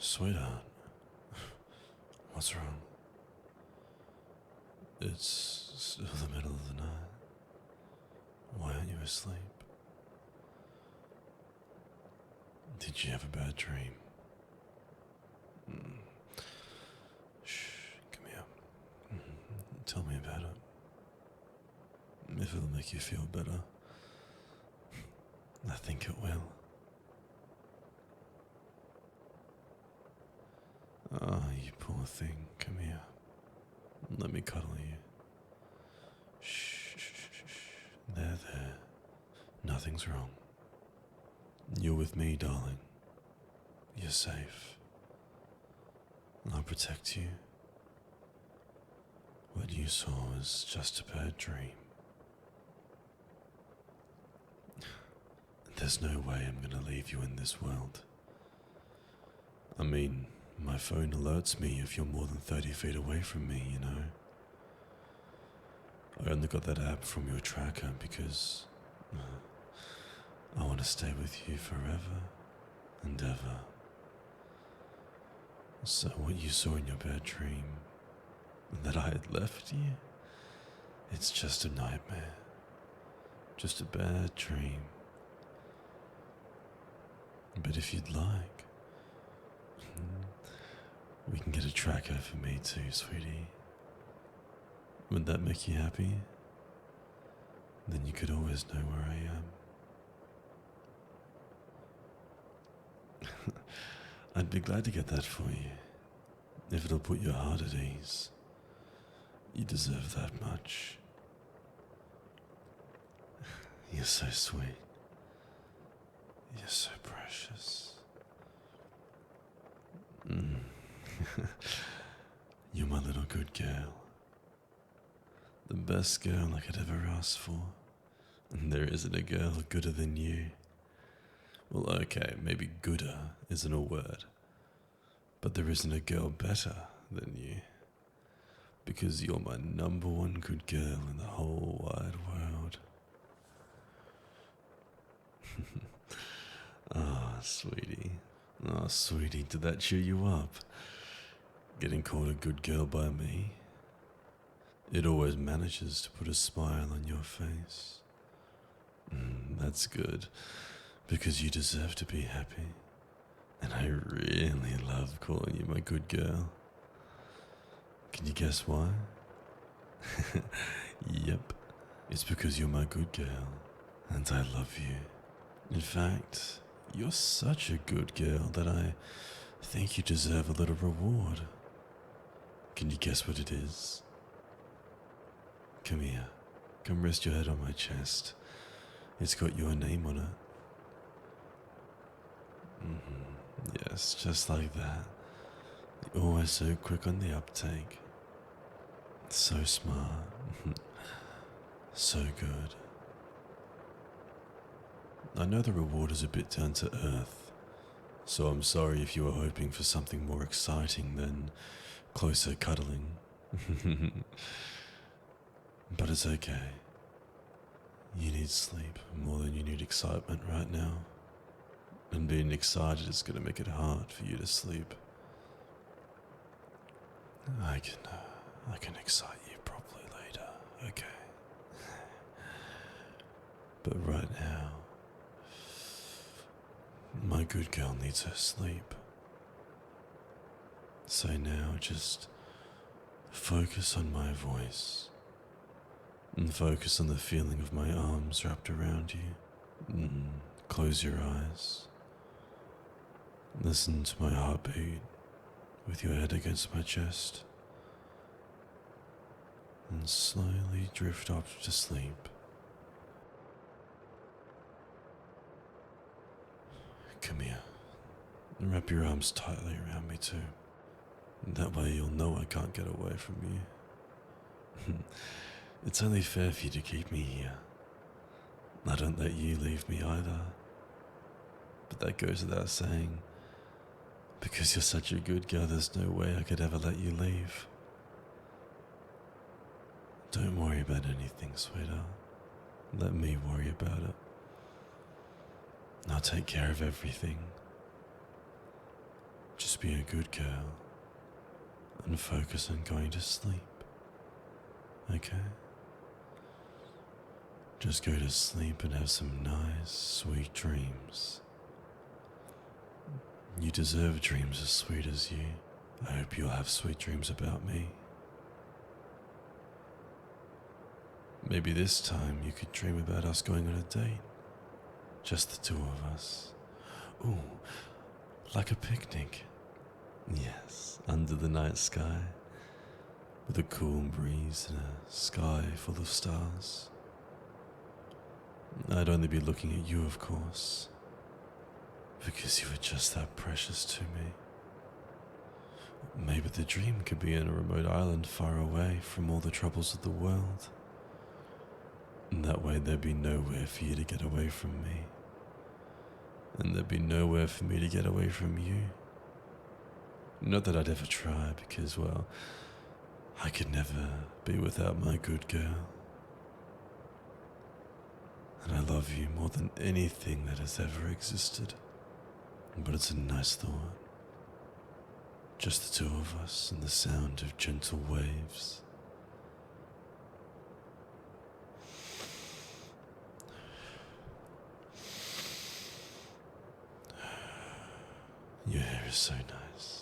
Sweetheart, what's wrong? It's still the middle of the night. Why aren't you asleep? Did you have a bad dream? Shh, come here. Tell me about it. If it'll make you feel better, I think it will. Ah, you poor thing. Come here. Let me cuddle you. Shh, shh, shh, shh. There. Nothing's wrong. You're with me, darling. You're safe. I'll protect you. What you saw was just a bad dream. There's no way I'm gonna leave you in this world. I mean, my phone alerts me if you're more than 30 feet away from me, you know. I only got that app from your tracker because I want to stay with you forever and ever. So what you saw in your bad dream, that I had left you, it's just a nightmare. Just a bad dream. But if you'd like, we can get a tracker for me too, sweetie. Would that make you happy? Then you could always know where I am. I'd be glad to get that for you, if it'll put your heart at ease. You deserve that much. You're so sweet. You're so precious. You're my little good girl. The best girl I could ever ask for. And there isn't a girl gooder than you. Well, okay, maybe gooder isn't a word. But there isn't a girl better than you. Because you're my number one good girl in the whole wide world. Ah, sweetie. Ah, sweetie, did that cheer you up? Getting called a good girl by me? It always manages to put a smile on your face. That's good, because you deserve to be happy. And I really love calling you my good girl. Can you guess why? Yep, it's because you're my good girl, and I love you. In fact, you're such a good girl that I think you deserve a little reward. Can you guess what it is? Come here. Come rest your head on my chest. It's got your name on it. Yes, just like that. You're always so quick on the uptake. So smart. So good. I know the reward is a bit down to earth, so I'm sorry if you were hoping for something more exciting than closer cuddling. But it's okay. You need sleep more than you need excitement right now. And being excited is going to make it hard for you to sleep. I can excite you properly later, okay? But right now, my good girl needs her sleep. So now just focus on my voice. And focus on the feeling of my arms wrapped around you. Close your eyes. Listen to my heartbeat with your head against my chest. And slowly drift off to sleep. Come here. And wrap your arms tightly around me too. That way you'll know I can't get away from you. It's only fair for you to keep me here. I don't let you leave me either. But that goes without saying. Because you're such a good girl, there's no way I could ever let you leave. Don't worry about anything, sweetheart. Let me worry about it. I'll take care of everything. Just be a good girl and focus on going to sleep, okay? Just go to sleep and have some nice, sweet dreams. You deserve dreams as sweet as you. I hope you'll have sweet dreams about me. Maybe this time you could dream about us going on a date. Just the two of us. Ooh, like a picnic. Yes, under the night sky, with a cool breeze and a sky full of stars. I'd only be looking at you, of course, because you were just that precious to me. Maybe the dream could be in a remote island far away from all the troubles of the world. And that way there'd be nowhere for you to get away from me. And there'd be nowhere for me to get away from you. Not that I'd ever try, because, well, I could never be without my good girl. And I love you more than anything that has ever existed. But it's a nice thought. Just the two of us and the sound of gentle waves. Your hair is so nice.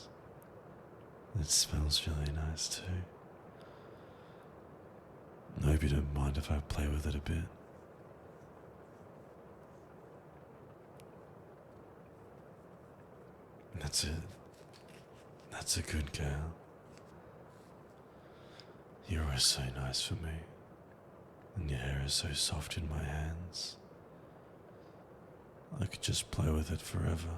It smells really nice too. I hope you don't mind if I play with it a bit. That's it. That's a good girl. You're always so nice for me. And your hair is so soft in my hands. I could just play with it forever.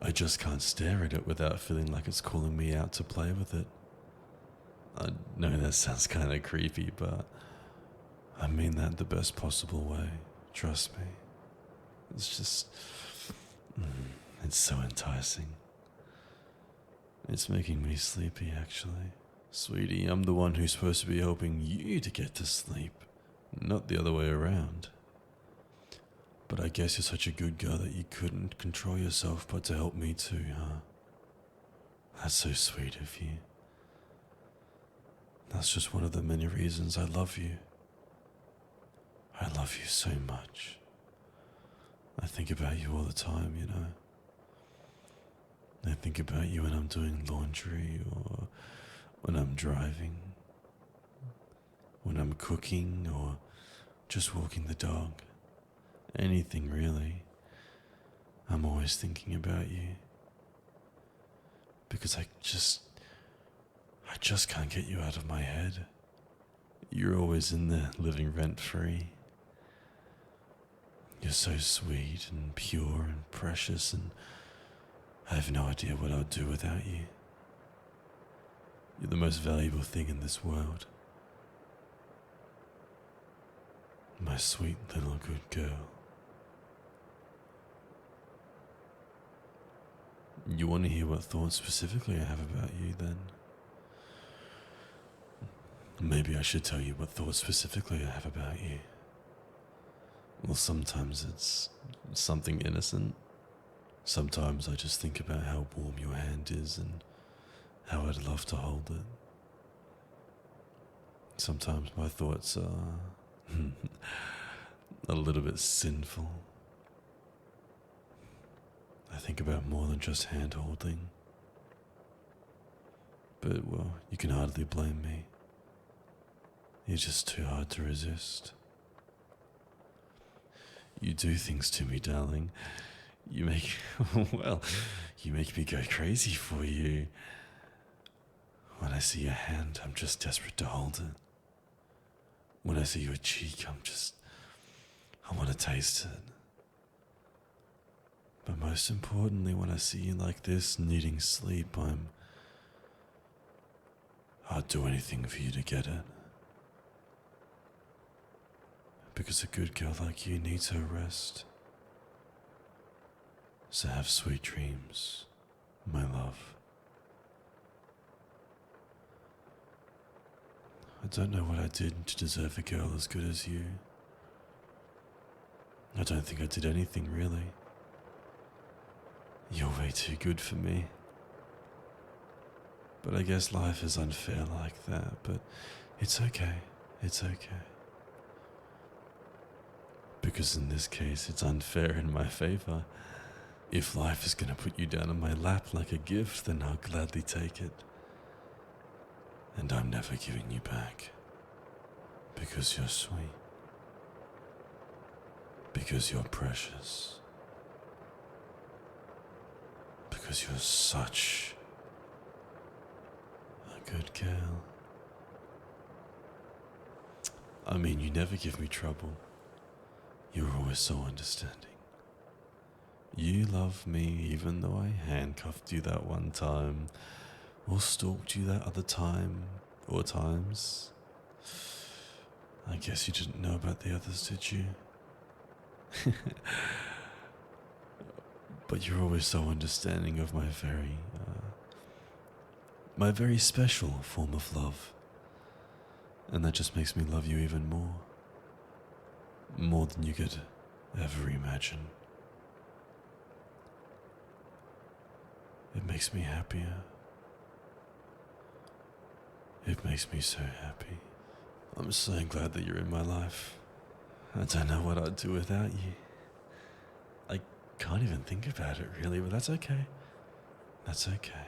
I just can't stare at it without feeling like it's calling me out to play with it. I know that sounds kind of creepy, but I mean that the best possible way. Trust me. It's just... it's so enticing. It's making me sleepy, actually. Sweetie, I'm the one who's supposed to be helping you to get to sleep, not the other way around. But I guess you're such a good girl that you couldn't control yourself but to help me too, huh? That's so sweet of you. That's just one of the many reasons I love you. I love you so much. I think about you all the time, you know. I think about you when I'm doing laundry or when I'm driving, when I'm cooking or just walking the dog. Anything really. I'm always thinking about you. Because I just can't get you out of my head. You're always in there living rent-free. You're so sweet and pure and precious, and I have no idea what I would do without you. You're the most valuable thing in this world. My sweet little good girl. You want to hear what thoughts specifically I have about you, then? Maybe I should tell you what thoughts specifically I have about you. Well, sometimes it's something innocent. Sometimes I just think about how warm your hand is and how I'd love to hold it. Sometimes my thoughts are a little bit sinful. I think about more than just hand holding. But, well, you can hardly blame me. You're just too hard to resist. You do things to me, darling. You make, well, you make me go crazy for you. When I see your hand, I'm just desperate to hold it. When I see your cheek, I want to taste it. But most importantly, when I see you like this, needing sleep, I'd do anything for you to get it. Because a good girl like you needs her rest. So have sweet dreams, my love. I don't know what I did to deserve a girl as good as you. I don't think I did anything, really. You're way too good for me. But I guess life is unfair like that, but it's okay. It's okay. Because in this case, it's unfair in my favor. If life is gonna put you down on my lap like a gift, then I'll gladly take it. And I'm never giving you back. Because you're sweet. Because you're precious. Because you're such a good girl. I mean, you never give me trouble. You're always so understanding. You love me even though I handcuffed you that one time, or stalked you that other time, or times. I guess you didn't know about the others, did you? But you're always so understanding of my very special form of love. And that just makes me love you even more. More than you could ever imagine. It makes me happier. It makes me so happy. I'm so glad that you're in my life. I don't know what I'd do without you. I can't even think about it really, but that's okay. That's okay.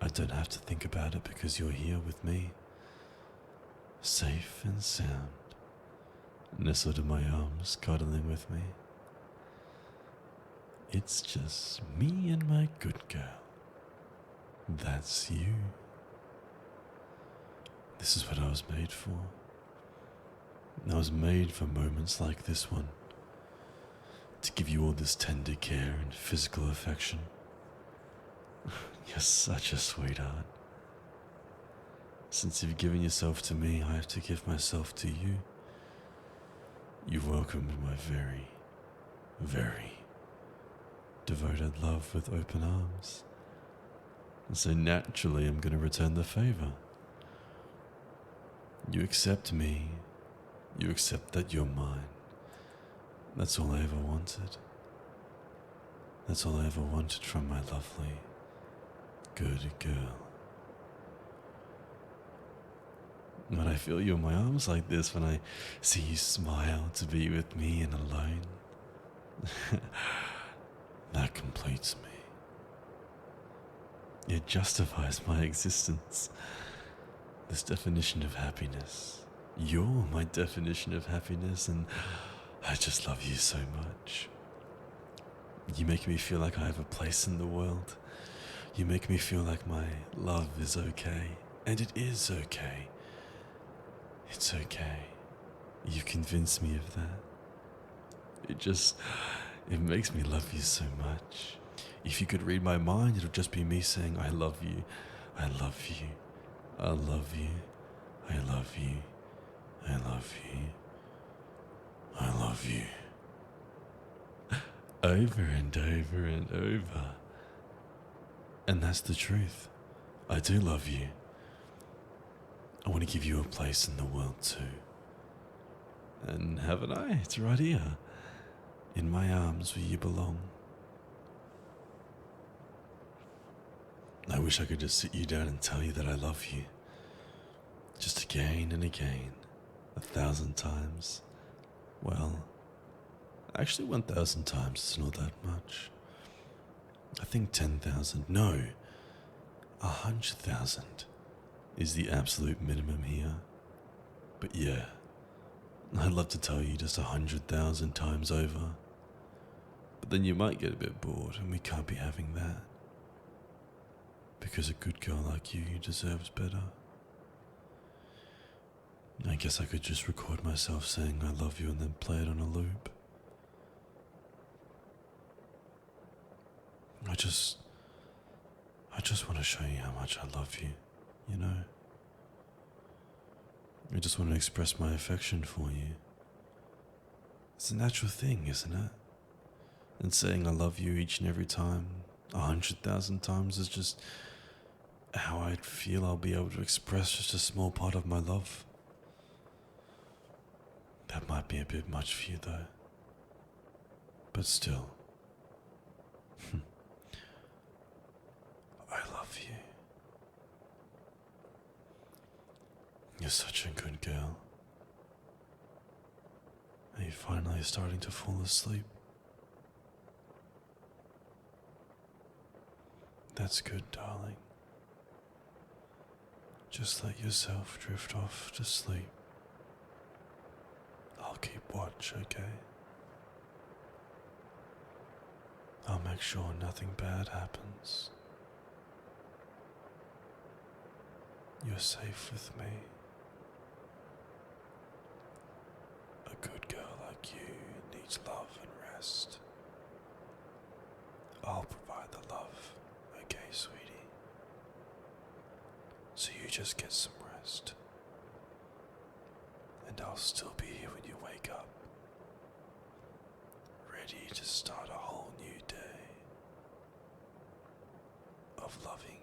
I don't have to think about it because you're here with me. Safe and sound. Nestled in my arms, cuddling with me. It's just me and my good girl. That's you. This is what I was made for. I was made for moments like this one. To give you all this tender care and physical affection. You're such a sweetheart. Since you've given yourself to me, I have to give myself to you. You've welcomed my very, very devoted love with open arms. And so naturally I'm going to return the favor. You accept me. You accept that you're mine. That's all I ever wanted. That's all I ever wanted from my lovely, good girl. When I feel you in my arms like this, when I see you smile to be with me and alone, that completes me. It justifies my existence. This definition of happiness. You're my definition of happiness, and I just love you so much. You make me feel like I have a place in the world. You make me feel like my love is okay. And it is okay. It's okay. You convinced me of that. It makes me love you so much. If you could read my mind, it'll just be me saying, I love you. I love you. I love you. I love you. I love you. I love you. Over and over and over. And that's the truth. I do love you. I want to give you a place in the world too. And haven't I? It's right here. In my arms where you belong. I wish I could just sit you down and tell you that I love you. Just again and again. 1,000 times. Well, actually 1,000 times is not that much. I think 10,000. No. 100,000 is the absolute minimum here. But yeah, I'd love to tell you just 100,000 times over. But then you might get a bit bored, and we can't be having that. Because a good girl like you deserves better. I guess I could just record myself saying I love you and then play it on a loop. I just want to show you how much I love you, you know? I just want to express my affection for you. It's a natural thing, isn't it? And saying I love you each and every time, 100,000 times, is just how I'd feel I'll be able to express just a small part of my love. That might be a bit much for you though. But still. You're such a good girl. Are you finally starting to fall asleep? That's good, darling. Just let yourself drift off to sleep. I'll keep watch, okay? I'll make sure nothing bad happens. You're safe with me. A good girl like you needs love and rest. I'll provide the love, okay, sweetie? So you just get some rest. And I'll still be here when you wake up, ready to start a whole new day of loving